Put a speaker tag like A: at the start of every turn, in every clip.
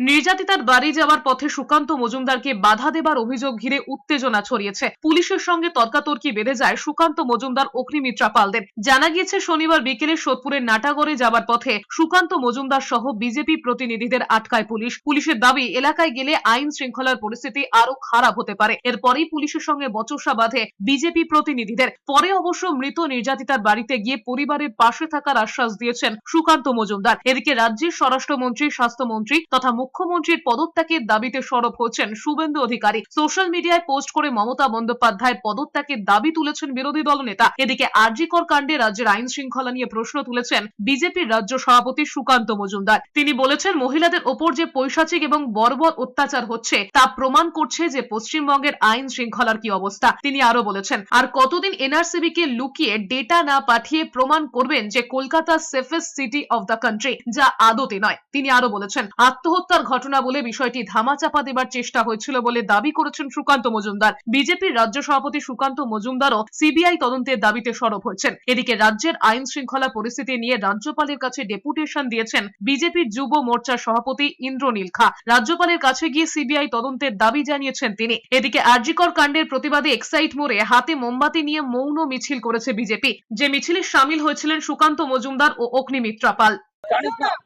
A: নির্যাতিতার বাড়ি যাওয়ার পথে সুকান্ত মজুমদারকে বাধা দেবার অভিযোগ ঘিরে উত্তেজনা ছড়িয়েছে। পুলিশের সঙ্গে তর্কাতর্কি বেঁধে যায় সুকান্ত মজুমদার অগ্নিমিত্রা পালদের। জানা গিয়েছে শনিবার বিকেলে সোদপুরের নাটাগড়ে যাবার পথে সুকান্ত মজুমদার সহ বিজেপি প্রতিনিধিদের আটকায় পুলিশ। পুলিশের দাবি এলাকায় গেলে আইন শৃঙ্খলার পরিস্থিতি আরো খারাপ হতে পারে। এরপরেই পুলিশের সঙ্গে বচসা বাঁধে বিজেপি প্রতিনিধিদের। পরে অবশ্য মৃত নির্যাতিতার বাড়িতে গিয়ে পরিবারের পাশে থাকার আশ্বাস দিয়েছেন সুকান্ত মজুমদার। এদিকে রাজ্যের স্বরাষ্ট্রমন্ত্রী, স্বাস্থ্যমন্ত্রী তথা মুখ্যমন্ত্রীর পদত্যাগের দাবিতে সরব হচ্ছেন শুভেন্দু অধিকারী। সোশ্যাল মিডিয়ায় পোস্ট করে মমতা বন্দ্যোপাধ্যায় পদত্যাগের দাবি তুলেছেন বিরোধী দলনেতা। এদিকে আরজিকর কাণ্ডে রাজ্যের আইন শৃঙ্খলা নিয়ে প্রশ্ন তুলেছেন বিজেপির রাজ্য সভাপতি সুকান্ত মজুমদার। তিনি বলেছেন, মহিলাদের ওপর যে পৈশাচিক এবং বর্বর অত্যাচার হচ্ছে তা প্রমাণ করছে যে পশ্চিমবঙ্গের আইন শৃঙ্খলার কি অবস্থা। তিনি আরো বলেছেন, আর কতদিন এনআরসিবি কে লুকিয়ে ডেটা না পাঠিয়ে প্রমাণ করবেন যে Kolkata safest city of the country, যা আদতে নয়। তিনি আরো বলেছেন, আত্মহত্যার ঘটনা বলে বিষয়টি ধামাচাপা দেবার চেষ্টা হয়েছিল বলে দাবি করেছেন সুকান্ত মজুমদার। বিজেপির রাজ্য সভাপতি সুকান্ত মজুমদারও সিবিআই তদন্তের দাবিতে সরব হয়েছেন। এদিকে রাজ্যের আইন শৃঙ্খলা পরিস্থিতি নিয়ে রাজ্যপালের কাছে ডেপুটেশন দিয়েছেন বিজেপির যুব মোর্চার সভাপতি ইন্দ্রনীল খা। রাজ্যপালের কাছে গিয়ে সিবিআই তদন্তের দাবি জানিয়েছেন তিনি। এদিকে আরজিকর কাণ্ডের প্রতিবাদে এক্সাইট মোড়ে হাতে মোমবাতি নিয়ে মৌন মিছিল করেছে বিজেপি। যে মিছিলে সামিল হয়েছিলেন সুকান্ত মজুমদার ও অগ্নিমিত্রা পাল।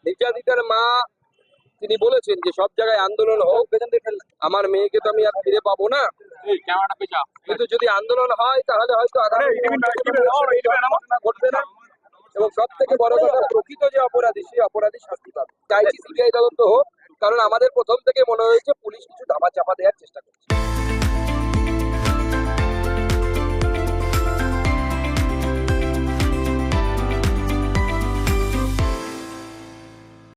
B: নির্যাতিতার মা তিনি বলেছেন যে সব জায়গায় আন্দোলন হোক, আমার মেয়েকে তো আমি আর ফিরে পাবো না, কিন্তু যদি আন্দোলন হয় তাহলে হয়তো ঘটবে না। এবং সব থেকে বড় কথা, প্রকৃত যে অপরাধী সেই অপরাধী শাস্তি পাবে। চাইছি সিবিআই তদন্ত হোক, কারণ আমাদের প্রথম থেকে মনে হয়েছে পুলিশ কিছু ধামা চাপা দেওয়ার চেষ্টা করছে।